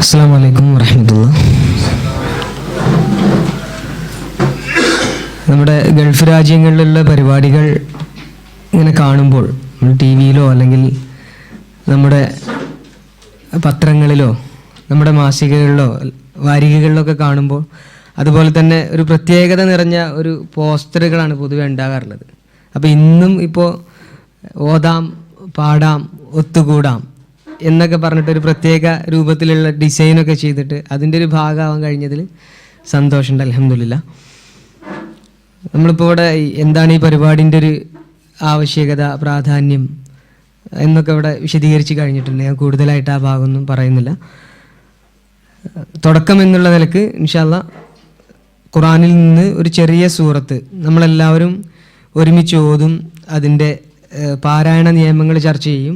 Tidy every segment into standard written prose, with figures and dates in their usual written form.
അസ്സലാമു അലൈക്കും വറഹ്മത്തുള്ളാഹി. നമ്മുടെ ഗൾഫ് രാജ്യങ്ങളിലുള്ള പരിപാടികൾ ഇങ്ങനെ കാണുമ്പോൾ നമ്മൾ ടി വിയിലോ അല്ലെങ്കിൽ നമ്മുടെ പത്രങ്ങളിലോ നമ്മുടെ മാസികകളിലോ വാരികകളിലൊക്കെ കാണുമ്പോൾ അതുപോലെ തന്നെ ഒരു പ്രത്യേകത നിറഞ്ഞ ഒരു പോസ്റ്ററുകളാണ് പൊതുവെ ഉണ്ടാകാറുള്ളത്. അപ്പോൾ ഇന്നും ഇപ്പോൾ ഓതാം, പാടാം, ഒത്തുകൂടാം എന്നൊക്കെ പറഞ്ഞിട്ടൊരു പ്രത്യേക രൂപത്തിലുള്ള ഡിസൈനൊക്കെ ചെയ്തിട്ട് അതിൻ്റെ ഒരു ഭാഗമാവാൻ കഴിഞ്ഞതിൽ സന്തോഷമുണ്ട്. അൽഹംദുലില്ലാഹ്. നമ്മളിപ്പോൾ ഇവിടെ എന്താണ് ഈ പരിപാടിൻ്റെ ഒരു ആവശ്യകത, പ്രാധാന്യം എന്നൊക്കെ ഇവിടെ വിശദീകരിച്ച് കഴിഞ്ഞിട്ടുണ്ട്. ഞാൻ കൂടുതലായിട്ട് ആ ഭാഗമൊന്നും പറയുന്നില്ല. തുടക്കം എന്നുള്ള നിലക്ക് ഇൻഷാ അല്ലാഹ് ഖുർആനിൽ നിന്ന് ഒരു ചെറിയ സൂറത്ത് നമ്മളെല്ലാവരും ഒരുമിച്ച് ഓതും. അതിൻ്റെ പാരായണ നിയമങ്ങൾ ചർച്ച ചെയ്യും.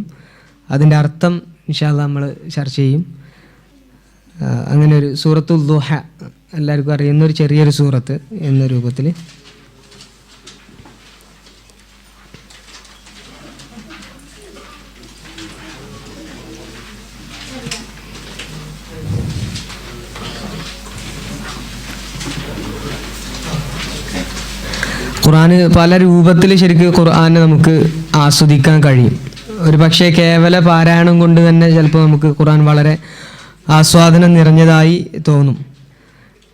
അതിൻ്റെ അർത്ഥം ഇൻഷാ അല്ലാഹ് നമ്മൾ ചർച്ച ചെയ്യും. അങ്ങനെ ഒരു സൂറത്തുൽ ദുഹ, എല്ലാവർക്കും അറിയുന്ന ഒരു ചെറിയൊരു സൂറത്ത് എന്ന രൂപത്തിൽ ഖുർആന് പല രൂപത്തിൽ ശരിക്കും ഖുർആനെ നമുക്ക് ആസ്വദിക്കാൻ കഴിയും. ഒരു പക്ഷേ കേവല പാരായണം കൊണ്ട് തന്നെ ചിലപ്പോൾ നമുക്ക് ഖുർആൻ വളരെ ആസ്വാദനം നിറഞ്ഞതായി തോന്നും.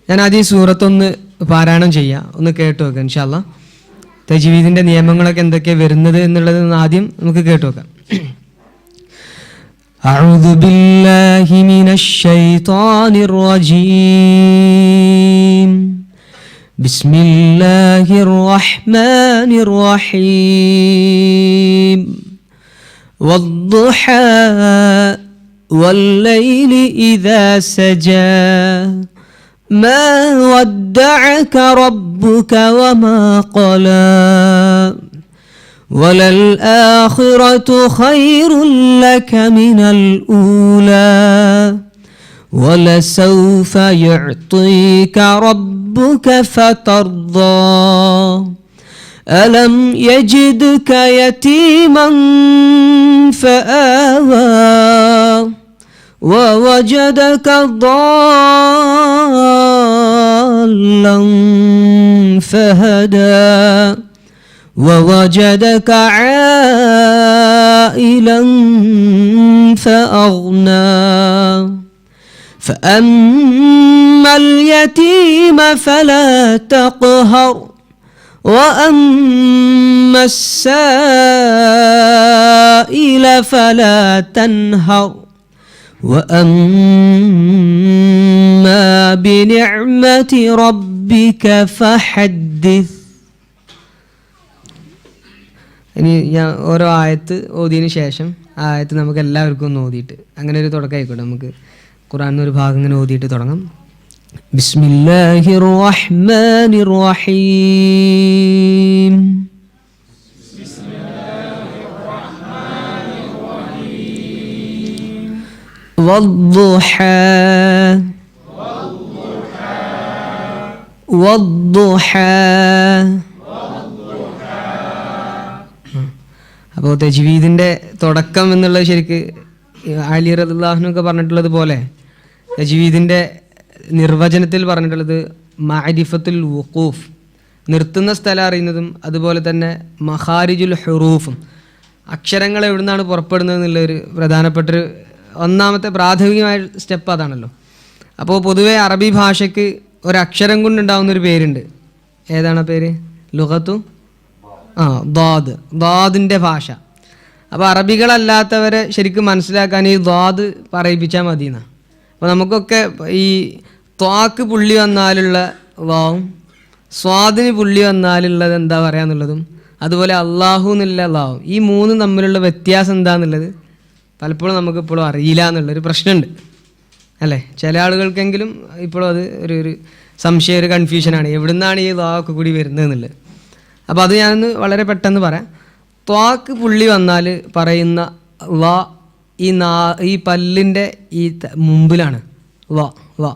ഞാൻ ആദ്യം ഈ സൂറത്തൊന്ന് പാരായണം ചെയ്യാം, ഒന്ന് കേട്ടു നോക്കാം ഇൻഷാ അല്ലാഹ്. തജ്വീദിൻ്റെ നിയമങ്ങളൊക്കെ എന്തൊക്കെയാണ് വരുന്നത് എന്നുള്ളത് ആദ്യം നമുക്ക് കേട്ടു നോക്കാം. അഊദു ബില്ലാഹി മിനശ് ശൈത്വാനിർ റജീം. بسم الله الرحمن الرحيم. والضحى والليل إذا سجى ما ودعك ربك وما قلى وللآخرة خير لك من الأولى ولسوف يعطيك ربك فترضى ألم يجدك يتيما فآوى ووجدك ضالا فهدى ووجدك عائلا فأغنى فأما اليتيم فلا تقهر وأما السائل فلا تنهر وأما بنعمة ربك فحدث. ഇനി ഞാൻ ഓരോ ആയത്ത് ഓതിയതിന് ശേഷം ആ ആയത്ത് നമുക്ക് എല്ലാവർക്കും ഒന്ന് ഓതിയിട്ട് അങ്ങനെ ഒരു തുടക്കമായിക്കോട്ടെ. നമുക്ക് ഖുർആൻ ഒരു ഭാഗം ഇങ്ങനെ ഓതിയിട്ട് തുടങ്ങാം. ബിസ്മില്ലാഹിർ റഹ്മാനിർ റഹീം. വദ്ദുഹാ വദ്ദുഹാ. അപ്പോൾ തജ്വീദിൻ്റെ തുടക്കം എന്നുള്ളത് ശരിക്ക് അലി റളിയല്ലാഹു അൻഹു ഒക്കെ പറഞ്ഞിട്ടുള്ളത് പോലെ തജ്വീദിൻ്റെ നിർവചനത്തിൽ പറഞ്ഞിട്ടുള്ളത് മഅരിഫത്തുൽ വുഖൂഫ്, നിർത്തുന്ന സ്ഥലം അറിയുന്നതും അതുപോലെ തന്നെ മഖാരിജുൽ ഹുറൂഫും, അക്ഷരങ്ങൾ എവിടെ നിന്നാണ് പുറപ്പെടുന്നത് എന്നുള്ളൊരു പ്രധാനപ്പെട്ടൊരു ഒന്നാമത്തെ പ്രാഥമികമായ സ്റ്റെപ്പ് അതാണല്ലോ. അപ്പോൾ പൊതുവേ അറബി ഭാഷയ്ക്ക് ഒരക്ഷരം കൊണ്ടുണ്ടാവുന്നൊരു പേരുണ്ട്. ഏതാണ് ആ പേര്? ലുഗത്തു ദ്വാദ്, ദ്വാദിൻ്റെ ഭാഷ. അപ്പോൾ അറബികളല്ലാത്തവരെ ശരിക്കും മനസ്സിലാക്കാൻ ഈ ദ്വാദ് പറയിപ്പിച്ചാൽ മതി എന്നാണ്. അപ്പോൾ നമുക്കൊക്കെ ഈ ത്വാക്ക് പുള്ളി വന്നാലുള്ള വാവും സ്വാദിന് പുള്ളി വന്നാലുള്ളത് എന്താ പറയാന്നുള്ളതും അതുപോലെ അള്ളാഹു എന്നുള്ള ലാവും, ഈ മൂന്നും തമ്മിലുള്ള വ്യത്യാസം എന്താണെന്നുള്ളത് പലപ്പോഴും നമുക്കിപ്പോഴും അറിയില്ല എന്നുള്ളൊരു പ്രശ്നമുണ്ട് അല്ലേ. ചില ആളുകൾക്കെങ്കിലും ഇപ്പോഴും അത് ഒരു സംശയം, ഒരു കൺഫ്യൂഷനാണ് എവിടെ നിന്നാണ് ഈ ലാവൊക്കെ കൂടി വരുന്നത് എന്നുള്ളത്. അപ്പോൾ അത് ഞാനൊന്ന് വളരെ പെട്ടെന്ന് പറയാം. ത്വാക്ക് പുള്ളി വന്നാൽ പറയുന്ന ലാ ഈ പല്ലിൻ്റെ ഈ മുമ്പിലാണ് ലാ.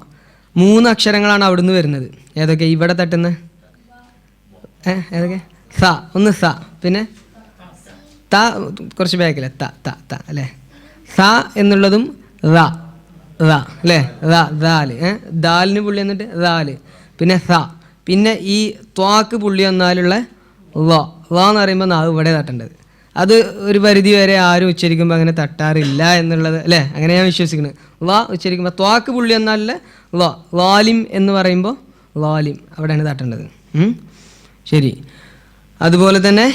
മൂന്ന് അക്ഷരങ്ങളാണ് അവിടുന്ന് വരുന്നത്. ഏതൊക്കെ? ഇവിടെ തട്ടുന്ന ഏതൊക്കെ? സ, ഒന്ന് സ, പിന്നെ ത കുറച്ച് ബാക്കിലെ ത ത ത അല്ലേ. സ എന്നുള്ളതും റ, അല്ലേ ദാല്, ദാലിന് പുള്ളി എന്നിട്ട് ദാല്, പിന്നെ സ, പിന്നെ ഈ ത്വാക്ക് പുള്ളി വന്നാലുള്ള ള എന്ന് പറയുമ്പോൾ നാവ് ഇവിടെ തട്ടേണ്ടത്. അത് ഒരു പരിധി വരെ ആരും ഉച്ചരിക്കുമ്പോൾ അങ്ങനെ തട്ടാറില്ല എന്നുള്ളത് അല്ലേ, അങ്ങനെ ഞാൻ വിശ്വസിക്കുന്നത്. ള ഉച്ചരിക്കുമ്പോൾ ത്വാക്ക് പുള്ളി വന്നാലുള്ള ളാലിം എന്ന് പറയുമ്പോൾ ളാലിം അവിടെയാണ് തട്ടേണ്ടത്. ശരി. അതുപോലെ തന്നെ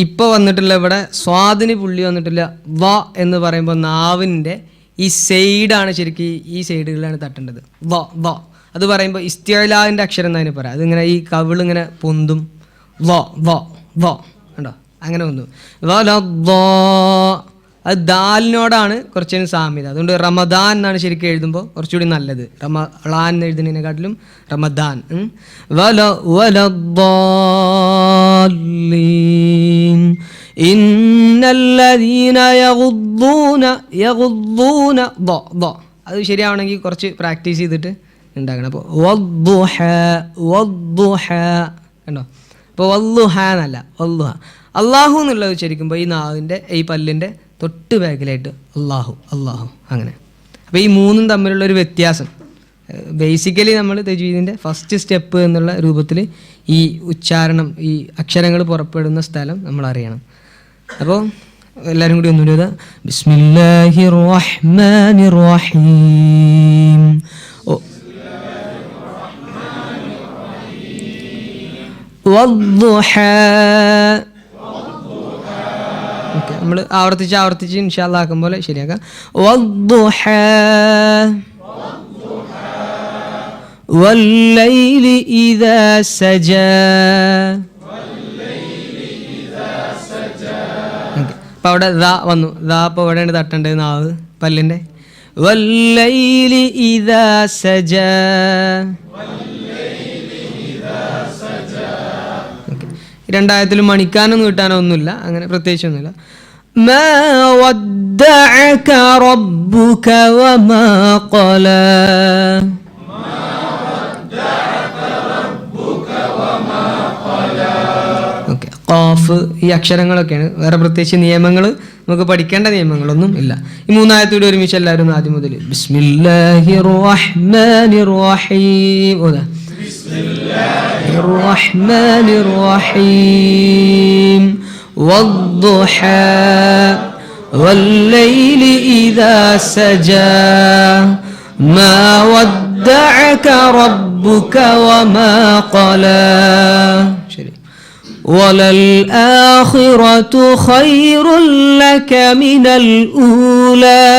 ഇപ്പോൾ വന്നിട്ടുള്ള ഇവിടെ സ്വാദിന് പുള്ളി വന്നിട്ടില്ല വ എന്ന് പറയുമ്പോൾ നാവിൻ്റെ ഈ സൈഡാണ് ശരിക്കും ഈ സൈഡുകളിലാണ് തട്ടേണ്ടത്. വ അത് പറയുമ്പോൾ ഇസ്തിഅലാൻ്റെ അക്ഷരം എന്നതിന് പറയാം. അതിങ്ങനെ ഈ കവിളിങ്ങനെ പൊന്തും. വ കണ്ടോ അങ്ങനെ പൊന്തും. അത് ദാലിനോടാണ് കുറച്ചൊരു സാമ്യത. അതുകൊണ്ട് റമദാൻ എന്നാണ് ശരിക്കും എഴുതുമ്പോൾ കുറച്ചുകൂടി നല്ലത്. റമളാൻ എന്ന് എഴുതുന്നതിനെക്കാട്ടിലും റമദാൻ. അത് ശരിയാവണമെങ്കിൽ കുറച്ച് പ്രാക്ടീസ് ചെയ്തിട്ട് ഉണ്ടാക്കണം. അപ്പോൾ കണ്ടോ, അപ്പോൾ വല്ലുഹ എന്നല്ല വല്ലുഹ. അള്ളാഹു എന്നുള്ളത് ഉച്ചരിക്കുമ്പോൾ ഈ നാവിൻ്റെ ഈ പല്ലിൻ്റെ തൊട്ട് ബാക്കിലായിട്ട് അള്ളാഹു അങ്ങനെ. അപ്പോൾ ഈ മൂന്നും തമ്മിലുള്ളൊരു വ്യത്യാസം ബേസിക്കലി നമ്മൾ തജ്വീദിൻ്റെ ഫസ്റ്റ് സ്റ്റെപ്പ് എന്നുള്ള രൂപത്തിൽ ഈ ഉച്ചാരണം, ഈ അക്ഷരങ്ങൾ പുറപ്പെടുന്ന സ്ഥലം നമ്മൾ അറിയണം. അപ്പോൾ എല്ലാവരും കൂടി ഒന്നുകൂടി എഴുതാം. ബിസ്മില്ലാഹിർ റഹ്മാനിർ റഹീം. നമ്മൾ ആവർത്തിച്ച് ഇൻഷാ അല്ലാഹ് ആക്കും പോലെ ശരിയാക്കാം. വല്ലൈലി ഇദാ സജാ. അപ്പോൾ അവിടെ ദാ വന്നു. ദാ അപ്പോൾ എവിടെയാണ് തട്ടേണ്ടത്? നാവ് പല്ലിൻ്റെ. വല്ലൈലി ഇദാ സജാ. രണ്ടായത്തിലും മണിക്കാനൊന്നും കിട്ടാനോ ഒന്നുമില്ല, അങ്ങനെ പ്രത്യേകിച്ചൊന്നുമില്ല. മാ വദ്ദഅക റബ്ബുക വമാ ഖലാ. ഓക്കെ, ഖാഫ് ഈ അക്ഷരങ്ങളൊക്കെയാണ്. വേറെ പ്രത്യേകിച്ച് നിയമങ്ങൾ നമുക്ക് പഠിക്കേണ്ട നിയമങ്ങളൊന്നും ഇല്ല. ഈ മൂന്നായത്തോടെ ഒരുമിച്ച് എല്ലാവരും ആദ്യം മുതൽ ബിസ്മില്ലാഹിർ റഹ്മാനിർ റഹീം. الرحمن الرحيم والضحى والليل إذا سجى ما ودعك ربك وما قلى وللآخرة خير لك من الأولى.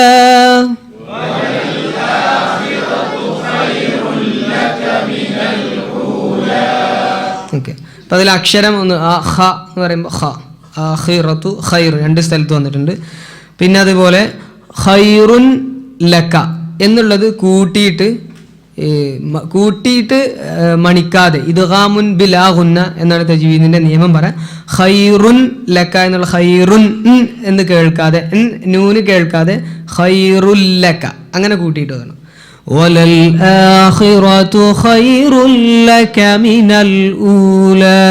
ഓക്കെ, അപ്പോൾ അതിൽ അക്ഷരം ഒന്ന് ഹ എന്ന് പറയുമ്പോൾ ഹ, ആഖിറത്തു ഖൈർ രണ്ട് സ്ഥലത്ത് വന്നിട്ടുണ്ട്. പിന്നെ അതുപോലെ ഖൈറുൻ ലക എന്നുള്ളത് കൂട്ടിയിട്ട് മണിക്കാതെ ഇദ്ഗാമുൻ ബിലാ ഗുന്ന എന്നാണ് തജ്വീദിന്റെ നിയമം. പറയാം ഖൈറുൻ ലക എന്നുള്ള ഖൈറുൻ എന്ന് കേൾക്കാതെ, നൂന് കേൾക്കാതെ ഖൈറുൽ ലക അങ്ങനെ കൂട്ടിയിട്ട് വരണം. وَلَلْآخِرَةُ خَيْرٌ لَكَ مِنَ الْأُولَى.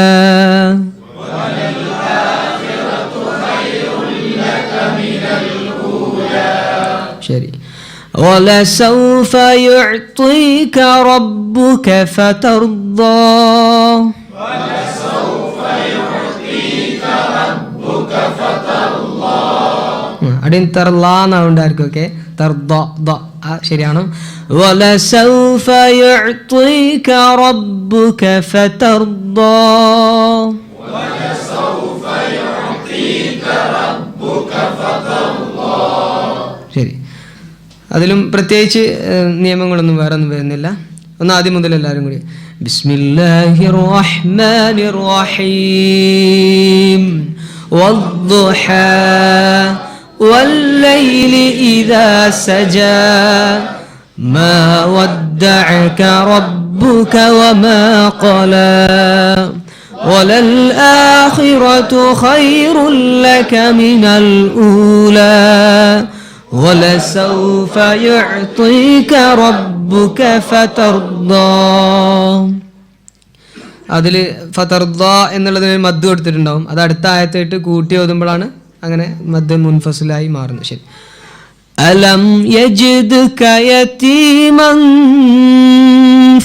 ശരി. وَلَسَوْفَ يُعْطِيكَ رَبُّكَ فَتَرْضَى. അടിയൻ തർലാന്നാവുണ്ടായിരിക്കും. ഓക്കെ, തർദ ശരിയാണ്. وَلَسَوْفَ يُعْطِيكَ رَبُّكَ فَتَرْضَى. ശരി, അതിലും പ്രത്യേകിച്ച് നിയമങ്ങളൊന്നും വേറെ ഒന്നും വരുന്നില്ല. ഒന്ന് ആദ്യം മുതൽ എല്ലാവരും കൂടി ബിസ്മില്ലാഹിർ റഹ്മാനിർ റഹീം വദ്ദുഹാ والليل إذا سجى ما ودعك ربك وما قلى وللآخرة خير لك من الأولى ولسوف يعطيك ربك فترضى. അതിൽ ഫതർദ എന്നുള്ളതിന് മദ് കൊടുത്തിട്ടുണ്ടാവും. അത് അടുത്ത ആയത്തായിട്ട് കൂട്ടി ഓതുമ്പോഴാണ് അങ്ങനെ മദ് മുൻഫസിലായി മാറുന്നത്. ശരി. അലം യജിദ്ക യതീമൻ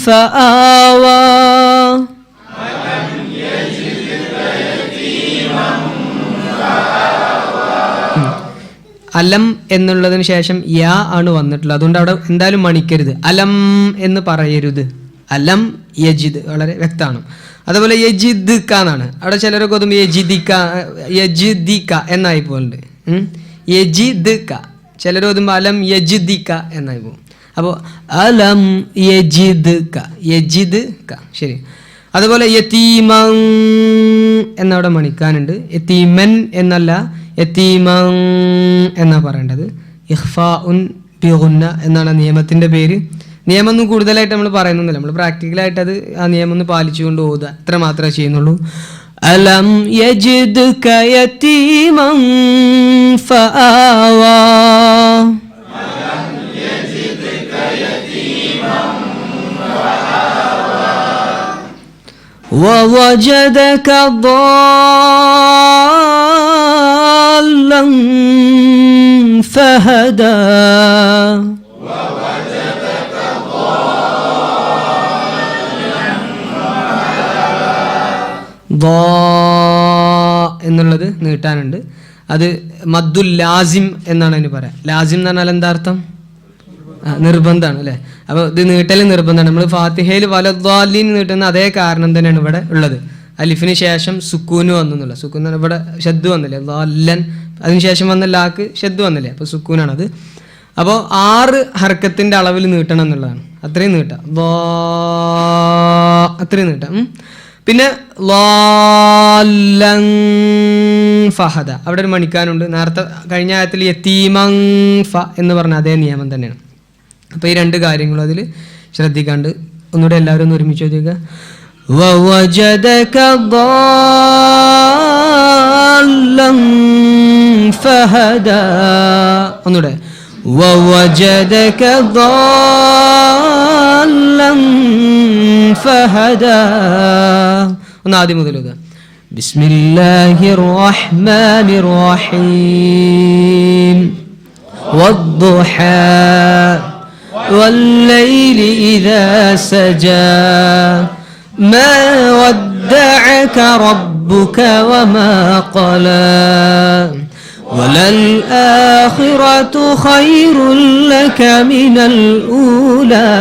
ഫആവാ. അലം എന്നുള്ളതിന് ശേഷം യാ ആണ് വന്നിട്ടുള്ളത്. അതുകൊണ്ട് അവിടെ എന്തായാലും മണിക്കരുത്, അലം എന്ന് പറയരുത്. അലം യജിദ് വളരെ വ്യക്തമാണ്. അതുപോലെ യജിദ്ക എന്നാണ്. അവിടെ ചിലരൊക്കെ ഒതും യജിദിക്ക എന്നായി പോകുന്നുണ്ട്. യജിദ്ക ചിലർ ഓതുമ്പോൾ അലം യജിദിക്ക എന്നായി പോകും. അപ്പോൾ അലം യജിദ്ക, യജിദ്ക ശരി. അതുപോലെ യതീമൻ എന്നവിടെ മണിക്കാനുണ്ട്. യതീമൻ എന്നല്ല, യതീമൻ എന്നാ പറയേണ്ടത്. ഇഖ്ഫാഉൻ ബിഗുന്ന എന്നാണ് നിയമത്തിൻ്റെ പേര്. നിയമം ഒന്നും കൂടുതലായിട്ട് നമ്മൾ പറയുന്നില്ല, നമ്മൾ പ്രാക്ടിക്കലായിട്ട് അത് ആ നിയമം ഒന്ന് പാലിച്ചുകൊണ്ട് ഓതുക, അത്ര മാത്രമേ ചെയ്യുന്നുള്ളൂ. അലം യജിദ്ക യതീമൻ ഫആവാ ووجدك ضالا فهدى എന്നുള്ളത് നീട്ടാനുണ്ട്. അത് മദ്ദുൽ ലാസിം എന്നാണ് അതിന് പറയാം. ലാസിം എന്ന് പറഞ്ഞാൽ എന്താ അർത്ഥം? നിർബന്ധമാണ് അല്ലേ. അപ്പോൾ ഇത് നീട്ടൽ നിർബന്ധമാണ്. നമ്മൾ ഫാത്തിഹയിൽ വലദ്ദാലിൻ നീട്ടുന്ന അതേ കാരണം തന്നെയാണ് ഇവിടെ ഉള്ളത്. അലിഫിന് ശേഷം സുക്കൂന് വന്നു എന്നുള്ള, സുക്കൂൻ ഇവിടെ ഷദ്ദ് വന്നില്ലേ, ദാല്ലൻ അതിനുശേഷം വന്ന ലാക്ക് ഷദ്ദ് വന്നില്ലേ, അപ്പോൾ സുക്കൂനാണത്. അപ്പോൾ 6 ഹർക്കത്തിൻ്റെ അളവിൽ നീട്ടണം എന്നുള്ളതാണ്. അത്രയും നീട്ടാം, അത്രയും നീട്ടാം. പിന്നെ ളാല്ലൻ ഫഹദ അവിടെ ഒരു മണിക്കാനുണ്ട്. നേരത്തെ കഴിഞ്ഞ ആയത്തിൽ യതീമൻ ഫ എന്ന് പറഞ്ഞ അതേ നിയമം തന്നെയാണ്. അപ്പോൾ ഈ 2 കാര്യങ്ങളും അതിൽ ശ്രദ്ധിക്കാണ്ട് ഒന്നുകൂടെ എല്ലാവരും ഒന്ന് ഒരുമിച്ച് ചോദിക്കുക. വവജദക ളാല്ലൻ ഫഹദ. ഒന്നുകൂടെ വവജദക ളാല്ലൻ ഫഹദ. ഒന്ന് ആദ്യം മുതൽ ഓതുക. ബിസ്മില്ലാഹിർ റഹ്മാനിർ റഹീം വദ്ദുഹാ والليل إذا سجى ما ودعك ربك وما قلى وللآخرة خير لك من الأولى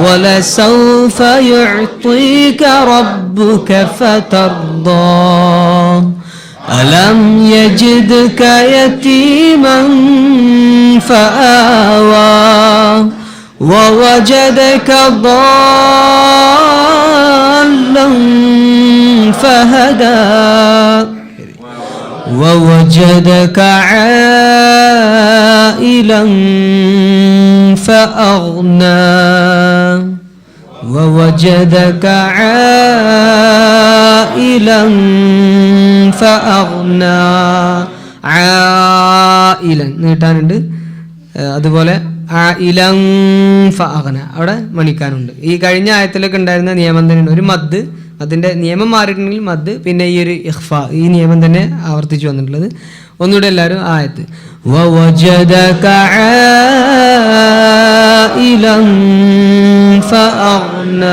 ولسوف يعطيك ربك فترضى ألم يجدك يتيما فآوى ووجدك ضالا فهدى ووجدك عائلا فأغنى ووجدك عائلا فأغنى. ആയിലൻ നീട്ടാനുണ്ട്. അതുപോലെ ആയിലൻ ഫഅഗ്ന അവിടെ മണിക്കാനുണ്ട്. ഈ കഴിഞ്ഞ ആയത്തിലൊക്കെ ഉണ്ടായിരുന്ന നിയമം തന്നെയാണ്. ഒരു മദ്, അതിൻ്റെ നിയമം മാറിയിട്ടുണ്ടെങ്കിൽ മദ്, പിന്നെ ഈ ഒരു ഇഖ്ഫ, ഈ നിയമം തന്നെ ആവർത്തിച്ചു വന്നിട്ടുള്ളത്. ഒന്നുകൂടെ എല്ലാവരും ആയത്ത്. വവജദക ആയിലൻ ഫഅഗ്ന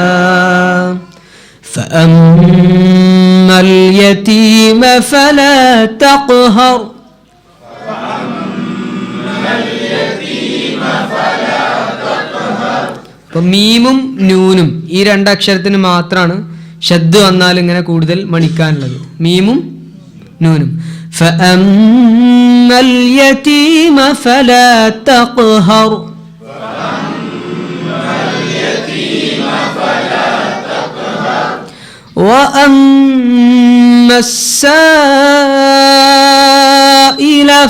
فأما اليتيم فلا تقهر അപ്പം മീമും നൂനും ഈ 2 അക്ഷരത്തിന് മാത്രമാണ് ഷദ്ദ് വന്നാൽ ഇങ്ങനെ കൂടുതൽ മണിക്കാനുള്ളത്. മീമും നൂനും. فأما اليتيم فلا تقهر وأما السائل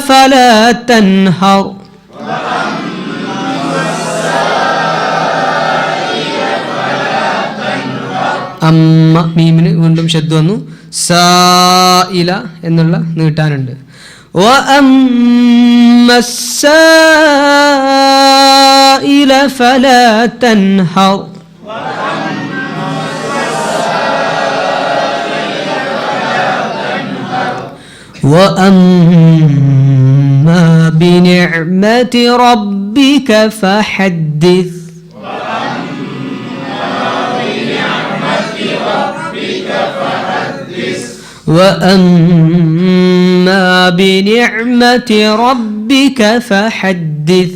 فلا تنهر അമ്മ മീമിന് വീണ്ടും ഷദ്ദ് വന്നു. സായില എന്നുള്ള നീട്ടാനുണ്ട്. وأما السائل فلا تنهر وأما بنعمة ربك فحدث وأما بنعمة ربك فحدث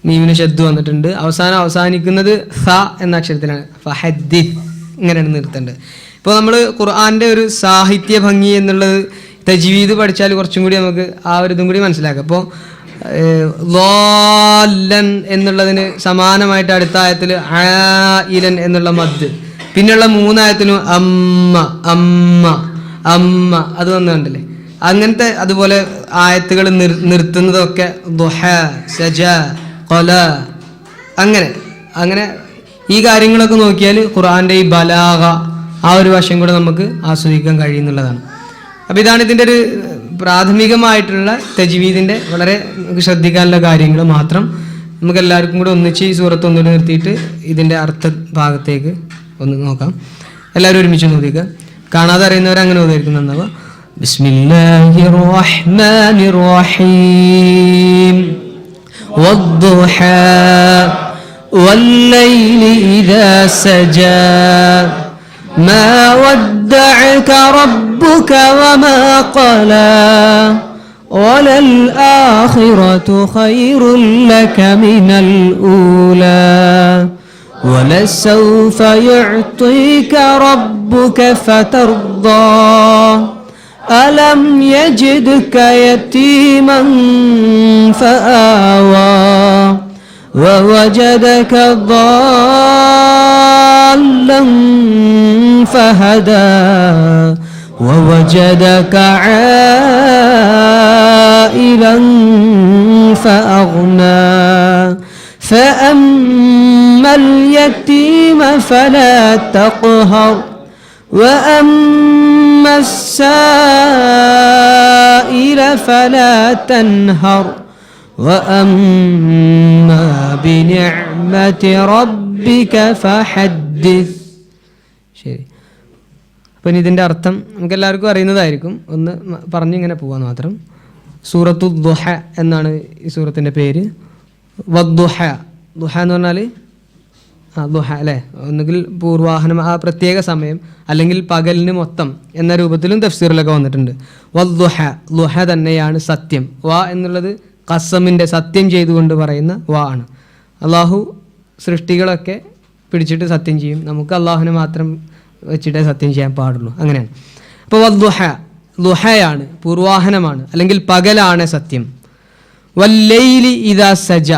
മീമിന് ശബ്ദം വന്നിട്ടുണ്ട്. അവസാനിക്കുന്നത് സ എന്ന അക്ഷരത്തിലാണ്. ഫഹദ്ദിസ് ഇങ്ങനെയാണ് നിർത്തേണ്ടത്. ഇപ്പോൾ നമ്മൾ ഖുർആന്റെ ഒരു സാഹിത്യ ഭംഗി എന്നുള്ളത് തജ്വീദ് പഠിച്ചാൽ കുറച്ചും കൂടി നമുക്ക് ആ ഒരു ഇതും കൂടി മനസ്സിലാക്കാം. അപ്പോൾ ളാല്ലൻ എന്നുള്ളതിന് സമാനമായിട്ട് അടുത്ത ആയത്തിൽ ആയിലൻ എന്നുള്ള മദ്, പിന്നെയുള്ള 3 ആയത്തിനും അമ്മ അമ്മ അമ്മ അത് വന്നുകൊണ്ടല്ലേ. അങ്ങനത്തെ അതുപോലെ ആയത്തുകൾ നിർത്തുന്നതൊക്കെ ദുഹ, സജ, ഖല അങ്ങനെ ഈ കാര്യങ്ങളൊക്കെ നോക്കിയാൽ ഖുർആന്റെ ഈ ബലാഗ ആ ഒരു വശം കൂടെ നമുക്ക് ആസ്വദിക്കാൻ കഴിയുന്നുള്ളതാണ്. അപ്പോൾ ഇതാണ് ഇതിൻ്റെ ഒരു പ്രാഥമികമായിട്ടുള്ള തജ്വീദിൻ്റെ വളരെ ശ്രദ്ധിക്കാനുള്ള കാര്യങ്ങൾ മാത്രം. നമുക്ക് എല്ലാവർക്കും കൂടെ ഒന്നിച്ച് ഈ സൂറത്ത് ഒന്നുകൂടി നിർത്തിയിട്ട് ഇതിൻ്റെ അർത്ഥ ഭാഗത്തേക്ക് ഒന്ന് നോക്കാം. എല്ലാവരും ഒരുമിച്ച് നോക്കുക. കാണാതെ അറിയുന്നവർ അങ്ങനെ ഓതായിരിക്കും നന്നാവുക. ബിസ്മില്ലാഹിർ റഹ്മാനിർ റഹീം വദ്ദുഹാ വല്ലൈലി ഇദാ സജാ മാ വദ്ദഅക റബ്ബുക വമാ ഖലാ വലൽആഖിറതു ഖൈറുൻ ലക മിനൽ ഊലാ ولسوف يعطيك ربك فترضى ألم يجدك يتيما فآوى ووجدك ضالا فهدى ووجدك عائلا فأغنى فأما اليتيم فلا تقهر وأما السائل فلا تنهر وأما بنعمة ربك فحدث. ശരി, അപ്പം ഇതിൻ്റെ അർത്ഥം നമുക്ക് എല്ലാവർക്കും അറിയുന്നതായിരിക്കും. ഒന്ന് പറഞ്ഞിങ്ങനെ പോകാൻ മാത്രം. സൂറത്തു ദുഹ എന്നാണ് ഈ സൂറത്തിൻ്റെ പേര്. വദ്ദുഹ, ദുഹ എന്ന് പറഞ്ഞാൽ ദുഹ അല്ലേ, ഒന്നുകിൽ പൂർവാഹനം, ആ പ്രത്യേക സമയം, അല്ലെങ്കിൽ പകലിന് മൊത്തം എന്ന രൂപത്തിലും തഫ്സീറിലൊക്കെ വന്നിട്ടുണ്ട്. വദ്ദുഹ, ദുഹ തന്നെയാണ് സത്യം. വാ എന്നുള്ളത് ഖസമിൻ്റെ സത്യം ചെയ്തുകൊണ്ട് പറയുന്ന വാ ആണ്. അള്ളാഹു സൃഷ്ടികളൊക്കെ പിടിച്ചിട്ട് സത്യം ചെയ്യും, നമുക്ക് അള്ളാഹുവിനെ മാത്രം വെച്ചിട്ടേ സത്യം ചെയ്യാൻ പാടുള്ളൂ, അങ്ങനെയാണ്. അപ്പോൾ വദ്ദുഹ ദുഹയാണ്, പൂർവാഹനമാണ്, അല്ലെങ്കിൽ പകലാണ് സത്യം. വല്ലൈലി ഇദാ സജ,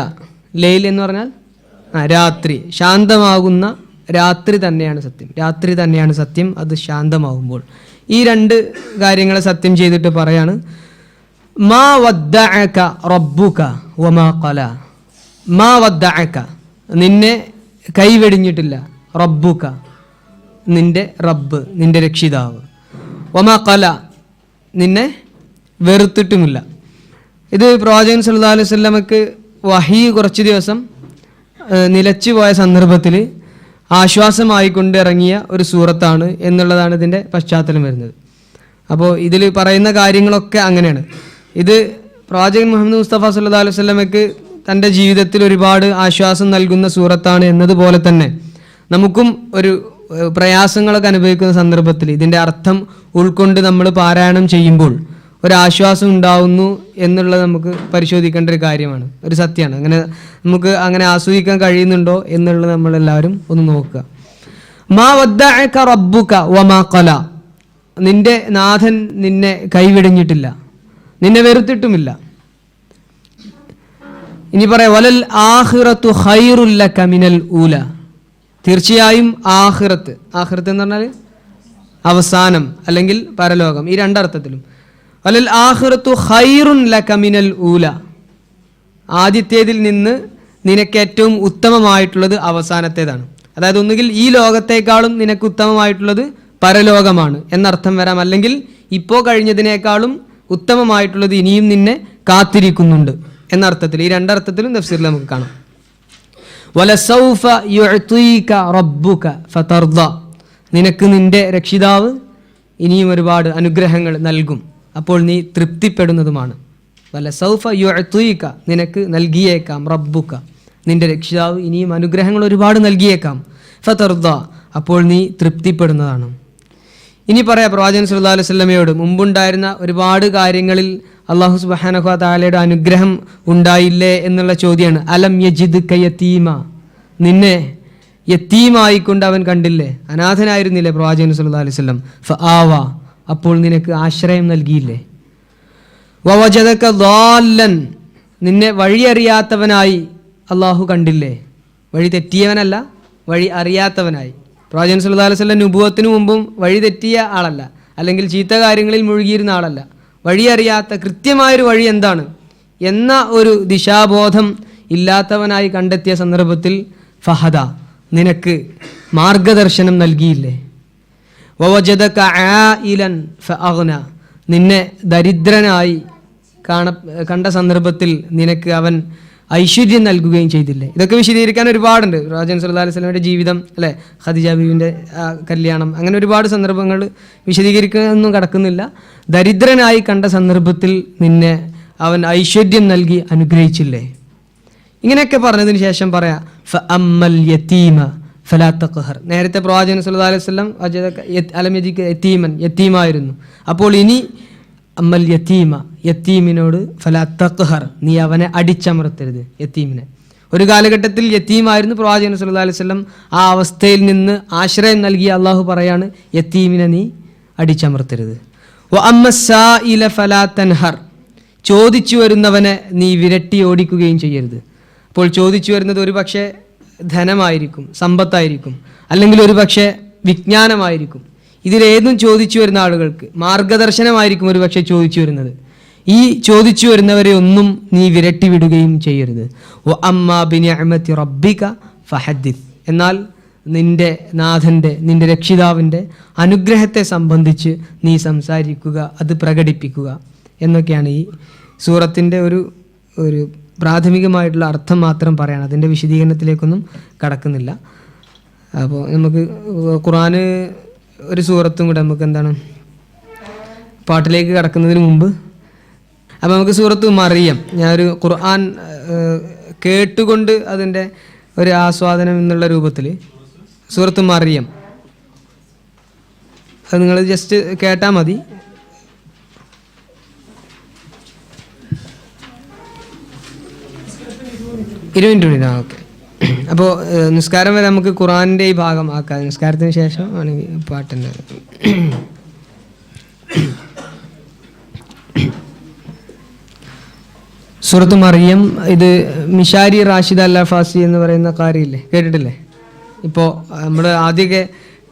ലൈൽ എന്ന് പറഞ്ഞാൽ രാത്രി, ശാന്തമാകുന്ന രാത്രി തന്നെയാണ് സത്യം. രാത്രി തന്നെയാണ് സത്യം, അത് ശാന്തമാകുമ്പോൾ. ഈ രണ്ട് കാര്യങ്ങളെ സത്യം ചെയ്തിട്ട് പറയാണ് മാ വദ്ദഅക റബ്ബുക വമാ ഖല. മാ വദ്ദഅക, നിന്നെ കൈവെടിഞ്ഞിട്ടില്ല. റബ്ബുക, നിന്റെ റബ്ബ്, നിന്റെ രക്ഷിതാവ്. വമാ ഖല, നിന്നെ വെറുത്തിട്ടുമില്ല. ഇത് പ്രവാചകൻ സല്ലല്ലാഹു അലൈഹി വസല്ലമക്ക് വഹി കുറച്ച് ദിവസം നിലച്ചു പോയ സന്ദർഭത്തിൽ ആശ്വാസമായിക്കൊണ്ട് ഇറങ്ങിയ ഒരു സൂറത്താണ് എന്നുള്ളതാണ് ഇതിൻ്റെ പശ്ചാത്തലം വരുന്നത്. അപ്പോൾ ഇതിൽ പറയുന്ന കാര്യങ്ങളൊക്കെ അങ്ങനെയാണ്. ഇത് പ്രവാചകൻ മുഹമ്മദ് മുസ്തഫ സല്ലല്ലാഹു അലൈഹി വസല്ലമക്ക് തൻ്റെ ജീവിതത്തിൽ ഒരുപാട് ആശ്വാസം നൽകുന്ന സൂറത്താണ് എന്നതുപോലെ തന്നെ നമുക്കും ഒരു പ്രയാസങ്ങളൊക്കെ അനുഭവിക്കുന്ന സന്ദർഭത്തിൽ ഇതിൻ്റെ അർത്ഥം ഉൾക്കൊണ്ട് നമ്മൾ പാരായണം ചെയ്യുമ്പോൾ ഒരാശ്വാസം ഉണ്ടാവുന്നു എന്നുള്ളത് നമുക്ക് പരിശോധിക്കേണ്ട ഒരു കാര്യമാണ്, ഒരു സത്യമാണ്. അങ്ങനെ നമുക്ക് അങ്ങനെ ആസ്വദിക്കാൻ കഴിയുന്നുണ്ടോ എന്നുള്ളത് നമ്മളെല്ലാവരും ഒന്ന് നോക്കുക. മാ വദ്ദഅക റബ്ബുക വമാ ഖല, നിന്റെ നാഥൻ നിന്നെ കൈവിടിഞ്ഞിട്ടില്ല, നിന്നെ വെറുത്തിട്ടുമില്ല. ഇനി പറയാം വലൽ ആഖിറത്തു ഖൈറുൽ ലക മിനൽ ഊല, തീർച്ചയായും ആഖിറത്ത്, ആഖിറത്ത് എന്ന് പറഞ്ഞാൽ അവസാനം അല്ലെങ്കിൽ പരലോകം, ഈ രണ്ടർത്ഥത്തിലും. വലൽ ആഖിറത്തു ഖൈറുൻ ലക മിനൽ ഊല, ആദ്യത്തേതിൽ നിന്ന് നിനക്ക് ഏറ്റവും ഉത്തമമായിട്ടുള്ളത് അവസാനത്തേതാണ്. അതായത് ഒന്നുകിൽ ഈ ലോകത്തേക്കാളും നിനക്ക് ഉത്തമമായിട്ടുള്ളത് പരലോകമാണ് എന്നർത്ഥം വരാം, അല്ലെങ്കിൽ ഇപ്പോൾ കഴിഞ്ഞതിനേക്കാളും ഉത്തമമായിട്ടുള്ളത് ഇനിയും നിന്നെ കാത്തിരിക്കുന്നുണ്ട് എന്നർത്ഥത്തിൽ. ഈ രണ്ടർത്ഥത്തിലും തഫ്സീറിൽ നമുക്ക് കാണാം. വലസൗഫ യുഅ്തീക റബ്ബുക ഫതർദ, നിനക്ക് നിന്റെ രക്ഷിതാവ് ഇനിയും ഒരുപാട് അനുഗ്രഹങ്ങൾ നൽകും, അപ്പോൾ നീ തൃപ്തിപ്പെടുന്നതുമാണ്. വല സൗഫ യുഅ്തീക, നിനക്ക് നൽകിയേക്കാം റബ്ബുക, നിന്റെ രക്ഷിതാവ് ഇനിയും അനുഗ്രഹങ്ങൾ ഒരുപാട് നൽകിയേക്കാം. ഫതർദ, അപ്പോൾ നീ തൃപ്തിപ്പെടുന്നതാണ്. ഇനി പറയാം പ്രവാചകൻ സല്ലല്ലാഹു അലൈഹി വസല്ലമയോട് മുമ്പുണ്ടായിരുന്ന ഒരുപാട് കാര്യങ്ങളിൽ അല്ലാഹു സുബ്ഹാനഹു വ തആലയുടെ അനുഗ്രഹം ഉണ്ടായില്ലേ എന്നുള്ള ചോദ്യമാണ്. അലം യജിദ്ക യതീമ, നിന്നെ യതീമായിക്കൊണ്ട് അവൻ കണ്ടില്ലേ, അനാഥനായിരുന്നില്ലേ പ്രവാചകൻ സല്ലല്ലാഹു അലൈഹി വസല്ലം. ഫആവ, അപ്പോൾ നിനക്ക് ആശ്രയം നൽകിയില്ലേ. വവജദക ളാല്ലൻ, നിന്നെ വഴി അറിയാത്തവനായി അള്ളാഹു കണ്ടില്ലേ. വഴി തെറ്റിയവനല്ല, വഴി അറിയാത്തവനായി. പ്രവാചകൻ സല്ലല്ലാഹു അലൈഹി വസല്ലം നുബുവത്തിന് മുമ്പും വഴി തെറ്റിയ ആളല്ല, അല്ലെങ്കിൽ ചീത്ത കാര്യങ്ങളിൽ മുഴുകിയിരുന്ന ആളല്ല. വഴി അറിയാത്ത, കൃത്യമായൊരു വഴി എന്താണ് എന്ന ഒരു ദിശാബോധം ഇല്ലാത്തവനായി കണ്ടെത്തിയ സന്ദർഭത്തിൽ ഫഹദ, നിനക്ക് മാർഗദർശനം നൽകിയില്ലേ. വവജദക ആയിലൻ ഫഅഗ്ന, നിന്നെ ദരിദ്രനായി കണ്ട സന്ദർഭത്തിൽ നിനക്ക് അവൻ ഐശ്വര്യം നൽകുകയും ചെയ്തില്ലേ. ഇതൊക്കെ വിശദീകരിക്കാൻ ഒരുപാടുണ്ട്. പ്രവാചകൻ സല്ലല്ലാഹു അലൈഹി വസല്ലമയുടെ ജീവിതം, അല്ലേ, ഖദീജ ബീവിൻ്റെ കല്യാണം, അങ്ങനെ ഒരുപാട് സന്ദർഭങ്ങൾ വിശദീകരിക്കാനൊന്നും കടക്കുന്നില്ല. ദരിദ്രനായി കണ്ട സന്ദർഭത്തിൽ നിന്നെ അവൻ ഐശ്വര്യം നൽകി അനുഗ്രഹിച്ചില്ലേ. ഇങ്ങനെയൊക്കെ പറഞ്ഞതിന് ശേഷം പറയാം ഫഅമ്മൽ യതീമ ഫലാ തഖ്ഹർ. നേരത്തെ പ്രവാചകൻ സല്ലല്ലാഹു അലൈഹി വസല്ലം അലം യജിക യതീമൻ, യതീമായിരുന്നു. അപ്പോൾ ഇനി അമ്മൽ യതീമ, യതീമിനോട് ഫലാ തഖ്ഹർ, നീ അവനെ അടിച്ചമർത്തരുത്. യതീമിനെ ഒരു കാലഘട്ടത്തിൽ യതീമായിരുന്നു പ്രവാചകൻ സല്ലല്ലാഹു അലൈഹി വസല്ലം. ആ അവസ്ഥയിൽ നിന്ന് ആശ്രയം നൽകിയ അള്ളാഹു പറയാണ്, യതീമിനെ നീ അടിച്ചമർത്തരുത്. വ അമ്മസ്സായില ഫലാ തൻഹർ, ചോദിച്ചു വരുന്നവനെ നീ വിരട്ടി ഓടിക്കുകയും ചെയ്യരുത്. അപ്പോൾ ചോദിച്ചു വരുന്നത് ഒരു പക്ഷേ ധനമായിരിക്കും, സമ്പത്തായിരിക്കും, അല്ലെങ്കിൽ ഒരു പക്ഷേ വിജ്ഞാനമായിരിക്കും. ഇതിലേതും ചോദിച്ചു വരുന്ന ആളുകൾക്ക് മാർഗദർശനമായിരിക്കും ഒരു പക്ഷേ ചോദിച്ചു വരുന്നത്. ഈ ചോദിച്ചു വരുന്നവരെ ഒന്നും നീ വിരട്ടി വിടുകയും ചെയ്യരുത്. വ അമ്മാ ബിനിഅമതി റബ്ബിക ഫഹദ്ദിസ്, എന്നാൽ നിന്റെ നാഥൻ്റെ, നിന്റെ രക്ഷിതാവിൻ്റെ അനുഗ്രഹത്തെ സംബന്ധിച്ച് നീ സംസാരിക്കുക, അത് പ്രകടിപ്പിക്കുക എന്നൊക്കെയാണ് ഈ സൂറത്തിൻ്റെ ഒരു പ്രാഥമികമായിട്ടുള്ള അർത്ഥം മാത്രം പറയാണ്. അതിൻ്റെ വിശദീകരണത്തിലേക്കൊന്നും കടക്കുന്നില്ല. അപ്പോൾ നമുക്ക് ഖുർആന് ഒരു സൂറത്തും കൂടെ നമുക്ക് എന്താണ് പാട്ടിലേക്ക് കടക്കുന്നതിന് മുമ്പ്, അപ്പോൾ നമുക്ക് സൂറത്ത് മറിയം, ഞാനൊരു ഖുർആൻ കേട്ടുകൊണ്ട് അതിൻ്റെ ഒരു ആസ്വാദനം എന്നുള്ള രൂപത്തിൽ സൂറത്ത് മറിയം, അത് നിങ്ങൾ ജസ്റ്റ് കേട്ടാൽ മതി. ഓക്കെ. അപ്പോൾ നിസ്കാരം വരെ നമുക്ക് ഖുർആനിൻ്റെ ഈ ഭാഗം ആക്കാം. നിസ്കാരത്തിന് ശേഷം ആണെങ്കിൽ പാട്ടിൻ്റെ സൂറത്ത് മറിയം. ഇത് മിഷാരി റാഷിദ് അൽ ഫാസി എന്ന് പറയുന്ന കാര്യമില്ലേ, കേട്ടിട്ടില്ലേ? ഇപ്പോൾ നമ്മൾ ആദ്യമൊക്കെ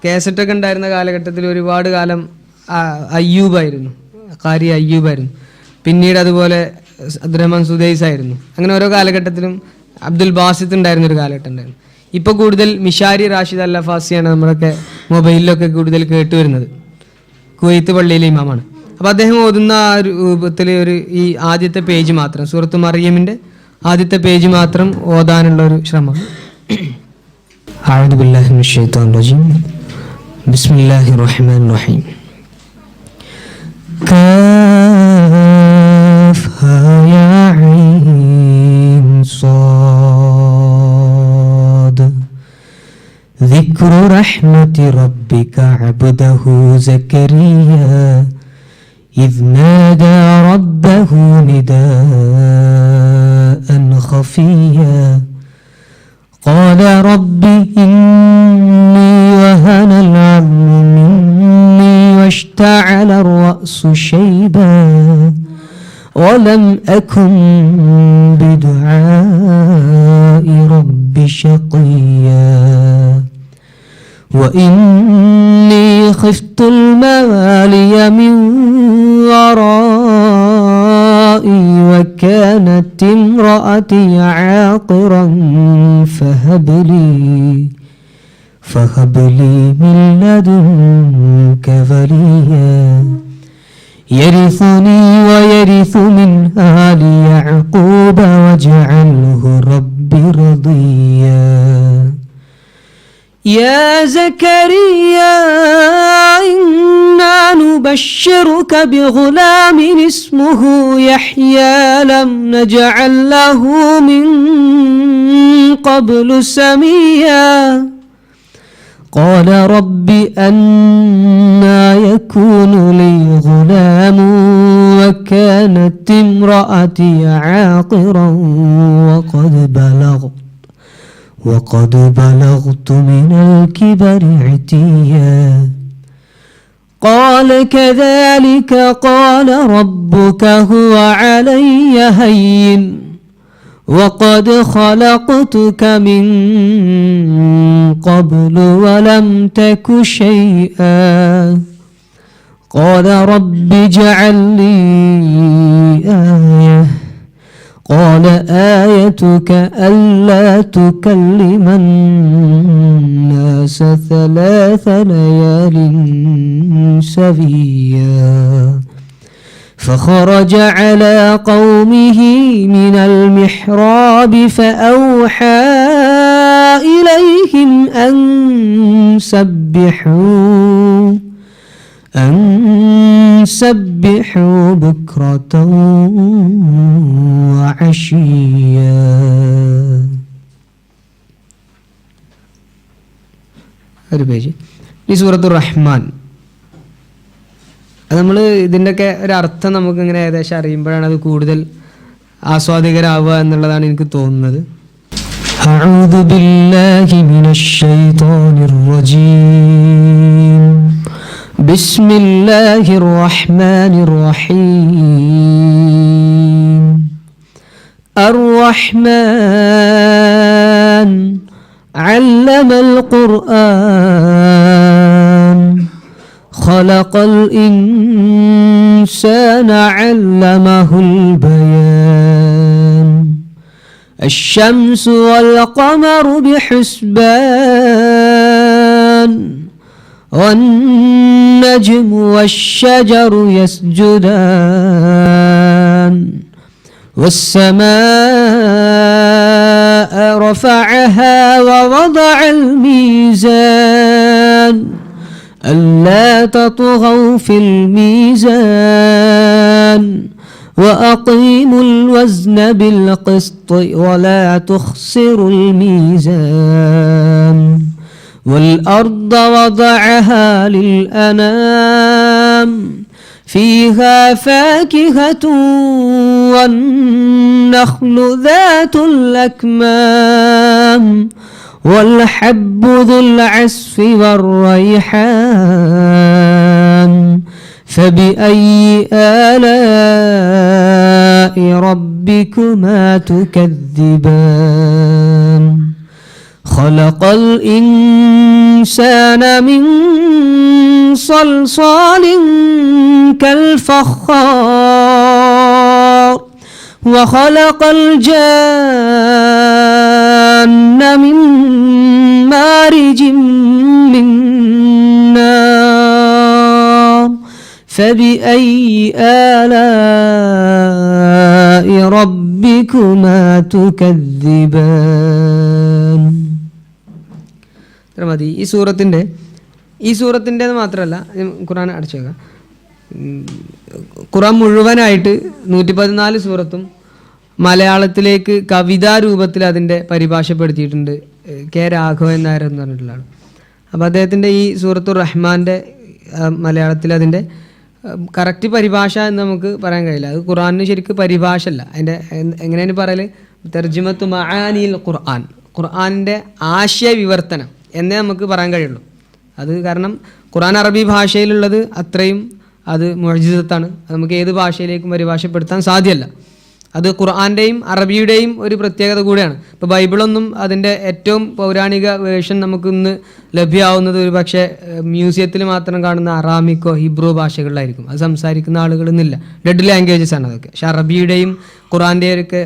കാസറ്റൊക്കെ ഉണ്ടായിരുന്ന കാലഘട്ടത്തിൽ ഒരുപാട് കാലം അയ്യൂബായിരുന്നു, ഖാരി അയ്യൂബായിരുന്നു. പിന്നീട് അതുപോലെ അബ്ദുറഹ്മാൻ സുദൈസ് ആയിരുന്നു. അങ്ങനെ ഓരോ കാലഘട്ടത്തിലും അബ്ദുൽ ബാസിത്ത് ഉണ്ടായിരുന്നൊരു കാലഘട്ടം ഉണ്ടായിരുന്നു. ഇപ്പോൾ കൂടുതൽ മിഷാരി റാഷിദ് അൽ ഫാസിയാണ് നമ്മളൊക്കെ മൊബൈലിലൊക്കെ കൂടുതൽ കേട്ടുവരുന്നത്. കുവൈത്ത് പള്ളിയിലെ ഇമാമാണ്. അപ്പോൾ അദ്ദേഹം ഓതുന്ന രൂപത്തിൽ ഈ ആദ്യത്തെ പേജ് മാത്രം, സൂറത്ത് മറിയമിൻ്റെ ആദ്യത്തെ പേജ് മാത്രം ഓതാനുള്ള ഒരു ശ്രമം. അഊദു ബില്ലാഹി മിനശ് ശൈത്വാനിർ റജീം. ബിസ്മില്ലാഹിർ റഹ്മാനിർ റഹീം. കാഫ് ഹാ യാ ഐൻ സാദ്. ذكر رحمة ربك عبده زكريا إذ نادى ربه نداء خفيا قال رب إني وهن العظم مني واشتعل الرأس شيبا ولم أكن بدعاء رب شقيا وإني خفت الموالي من ورائي وكانت امرأتي عاقرا فهب لي من لدنك وليا يرثني ويرث من آل يعقوب واجعله رب رضيا. يا زكريا إنا نبشرك بغلام اسمه يحيى لم نجعل له من قبل سميا قال رب أنى يكون لي غلام وكانت امرأتي عاقرا وقد بلغت من الكبر عتيا قال كذلك قال ربك هو علي هين وقد خلقتك من قبل ولم تك شيئا قال رب اجعل لي آية قال آيتك ألا تكلم الناس 3 ليال سويا فخرج على قومه من المحراب فأوحى إليهم أن سبحوا بكرة وعشيا. ഒരു പേജ് ഈ സൂറത്തുർ റഹ്മാൻ. അത് നമ്മൾ ഇതിൻ്റെയൊക്കെ ഒരർത്ഥം നമുക്കിങ്ങനെ ഏകദേശം അറിയുമ്പോഴാണ് അത് കൂടുതൽ ആസ്വാദികരാവുക എന്നുള്ളതാണ് എനിക്ക് തോന്നുന്നത്. أعوذ بالله من الشيطان الرجيم بسم الله الرحمن الرحيم الرحمن علم القرآن خلق الإنسان علمه البيان الشمس والقمر بحسبان والنجم والشجر يسجدان والسماء رفعها ووضع الميزان ألا تطغوا في الميزان وأقيموا الوزن بالقسط ولا تخسروا الميزان والأرض وضعها للأنام فيها فاكهة والنخل ذات الأكمام والحب ذو العصف والريحان فبأي آلاء ربكما تكذبان خلق الإنسان من صلصال كالفخار وخلق الجان من مارج من نار فبأي آلاء ربكما تكذبان. മതി. ഈ സൂറത്തിൻ്റെ മാത്രമല്ല, ഖുർആൻ അടച്ചേക്കാം. ഖുർആൻ മുഴുവനായിട്ട് 114 സൂറത്തും മലയാളത്തിലേക്ക് കവിതാ രൂപത്തിൽ അതിൻ്റെ പരിഭാഷപ്പെടുത്തിയിട്ടുണ്ട് കെ രാഘവൻ നായർ എന്ന് പറഞ്ഞിട്ടുള്ളതാണ്. അപ്പോൾ അദ്ദേഹത്തിൻ്റെ ഈ സൂറത്തുർ റഹ്മാൻ്റെ മലയാളത്തിൽ അതിൻ്റെ കറക്റ്റ് പരിഭാഷ എന്ന് നമുക്ക് പറയാൻ കഴിയില്ല. അത് ഖുർആനിന് ശരിക്കും പരിഭാഷ അല്ല. അതിൻ്റെ എങ്ങനെയാണ് പറയൽ, തർജിമത്തു മആനിൽ ഖുർആൻ, ഖുർആനിൻ്റെ ആശയ വിവർത്തനം എന്നേ നമുക്ക് പറയാൻ കഴിയുള്ളൂ. അത് കാരണം ഖുർആൻ അറബി ഭാഷയിലുള്ളത് അത്രയും അത് മുഅ്ജിസത്താണ്. അത് നമുക്ക് ഏത് ഭാഷയിലേക്കും പരിഭാഷപ്പെടുത്താൻ സാധ്യമല്ല. അത് ഖുർആൻ്റെയും അറബിയുടെയും ഒരു പ്രത്യേകത കൂടെയാണ്. ഇപ്പോൾ ബൈബിളൊന്നും അതിൻ്റെ ഏറ്റവും പൗരാണിക വേർഷൻ നമുക്ക് ഇന്ന് ലഭ്യമാവുന്നത് ഒരു പക്ഷേ മ്യൂസിയത്തിൽ മാത്രം കാണുന്ന അറാമിക്കോ ഹിബ്രു ഭാഷകളിലായിരിക്കും. അത് സംസാരിക്കുന്ന ആളുകളൊന്നുമില്ല, ഡെഡ് ലാംഗ്വേജസ് ആണ് അതൊക്കെ. പക്ഷെ അറബിയുടെയും ഖുർആൻ്റെയും ഒക്കെ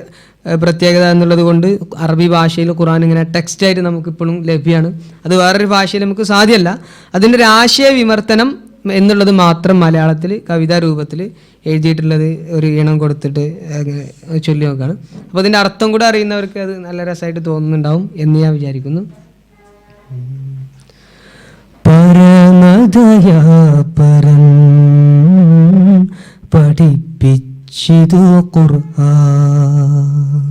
പ്രത്യേകത എന്നുള്ളത് കൊണ്ട് അറബി ഭാഷയിൽ ഖുർആൻ ഇങ്ങനെ ടെക്സ്റ്റായിട്ട് നമുക്കിപ്പോഴും ലഭ്യമാണ്. അത് വേറൊരു ഭാഷയിൽ നമുക്ക് സാധ്യമല്ല. അതിൻ്റെ ഒരു ആശയ വിമർത്തനം എന്നുള്ളത് മാത്രം മലയാളത്തിൽ കവിതാ രൂപത്തിൽ എഴുതിയിട്ടുള്ളത് ഒരു ഈണം കൊടുത്തിട്ട് അങ്ങനെ ചൊല്ലി നോക്കുകയാണ്. അപ്പോൾ അതിൻ്റെ അർത്ഥം കൂടെ അറിയുന്നവർക്ക് അത് നല്ല രസമായിട്ട് തോന്നുന്നുണ്ടാവും എന്ന് ഞാൻ വിചാരിക്കുന്നു. ദയാപരൻ പഠിപ്പിച്ചിതു ഖുർആൻ.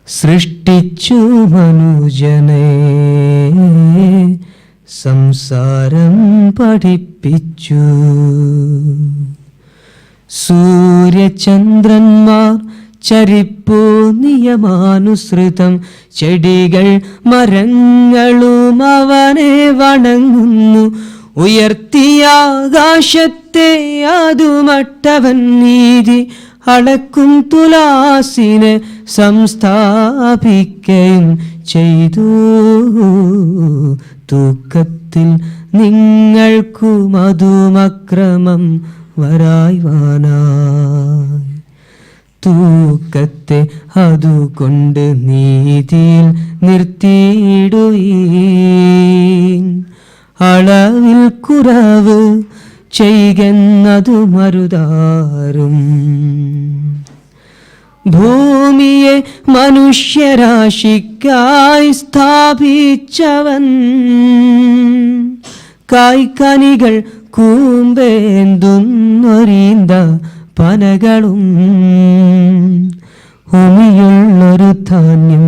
സൃഷ്ടിച്ചു മനുജനെ സംസാരം പഠിപ്പിച്ചു. സൂര്യചന്ദ്രന്മാർ ചരിപ്പു നിയമാനുസൃതം, ചെടികൾ മരങ്ങളും അവനെ വണങ്ങുന്നു. ഉയർത്തിയ ആകാശത്തെ അതുമട്ടവൻ നീതി അളക്കും തുലാസിനെ സംസ്ഥാപിക്കുകയും ചെയ്തു. തൂക്കത്തിൽ നിങ്ങൾക്കു മധുമക്രമം വരായ്വാനായി. തൂക്കത്തെ അതുകൊണ്ട് നീതിയിൽ നിർത്തിയിടുവീൻ. അളവിൽ കുറവ് ചെയ്യുന്നതു മരുതാരും. ഭൂമിയെ മനുഷ്യരാശിക്കായി സ്ഥാപിച്ചവൻ, കായ്ക്കനികൾ കൂമ്പേന്തുന്നൊരീന്ത പനകളും, ഭൂമിയുള്ളൊരു ധാന്യം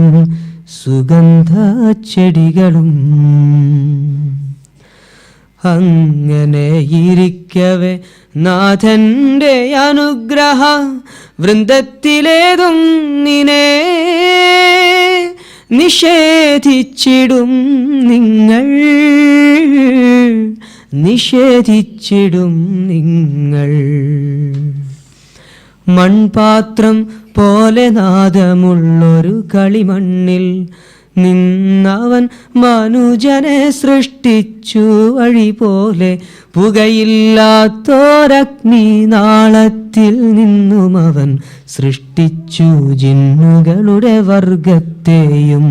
സുഗന്ധ ചെടികളും. അങ്ങനെ ഇരിക്കവേ നാഥന്റെ അനുഗ്രഹ വൃന്ദത്തിലേതും നിനെ നിഷേധിച്ചിടും നിങ്ങൾ, നിഷേധിച്ചിടും നിങ്ങൾ. മൺപാത്രം പോലെ നാദമുള്ളൊരു കളിമണ്ണിൽ നിന്നവൻ മനുജനെ സൃഷ്ടിച്ചു. വഴി പോലെ പുകയില്ലാത്തോരഗ്നി നാളത്തിൽ നിന്നും അവൻ സൃഷ്ടിച്ചു ജിന്നുകളുടെ വർഗത്തെയും.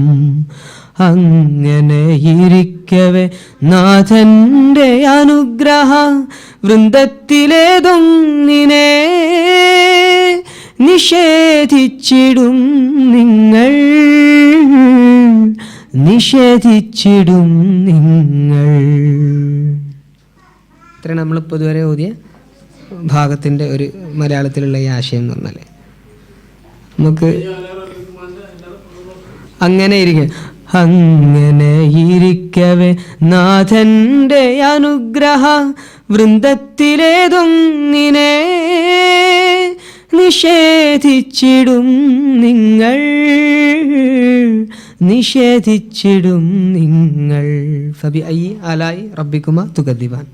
അങ്ങനെ ഇരിക്കവേ നാഥന്റെ അനുഗ്രഹ വൃന്ദത്തിലേതും നിനെ നിഷേധിച്ചിടും നിങ്ങൾ, നിഷേധിച്ചിടും നിങ്ങൾ. ഇത്രയാണ് നമ്മളിപ്പോൾ ഇതുവരെ ഓതിയ ഭാഗത്തിൻ്റെ ഒരു മലയാളത്തിലുള്ള ഈ ആശയം എന്ന് പറഞ്ഞാൽ നമുക്ക് അങ്ങനെ ഇരിക്കും. അങ്ങനെ ഇരിക്കവേ നാഥന്റെ അനുഗ്രഹ വൃന്ദത്തിലേതും നിനെ നിഷേധിച്ചിടും നിങ്ങൾ, നിഷേധിച്ചിടും നിങ്ങൾ. ഫബി ഐ ആലായി റബ്ബിക്കുമ തുകദ്ദിബാൻ.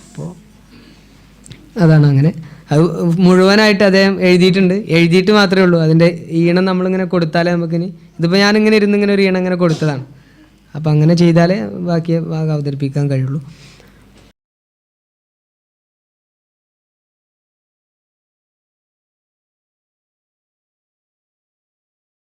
അപ്പോൾ അതാണ് അങ്ങനെ. അത് മുഴുവനായിട്ട് അദ്ദേഹം എഴുതിയിട്ടുണ്ട്. എഴുതിയിട്ട് മാത്രമേ ഉള്ളൂ. അതിൻ്റെ ഈണം നമ്മളിങ്ങനെ കൊടുത്താലേ നമുക്കിനി, ഇതിപ്പോൾ ഞാനിങ്ങനെ ഇരുന്നിങ്ങനെ ഒരു ഈണം ഇങ്ങനെ കൊടുത്തതാണ്. അപ്പം അങ്ങനെ ചെയ്താലേ ബാക്കി ഭാഗം അവതരിപ്പിക്കാൻ കഴിയുള്ളൂ.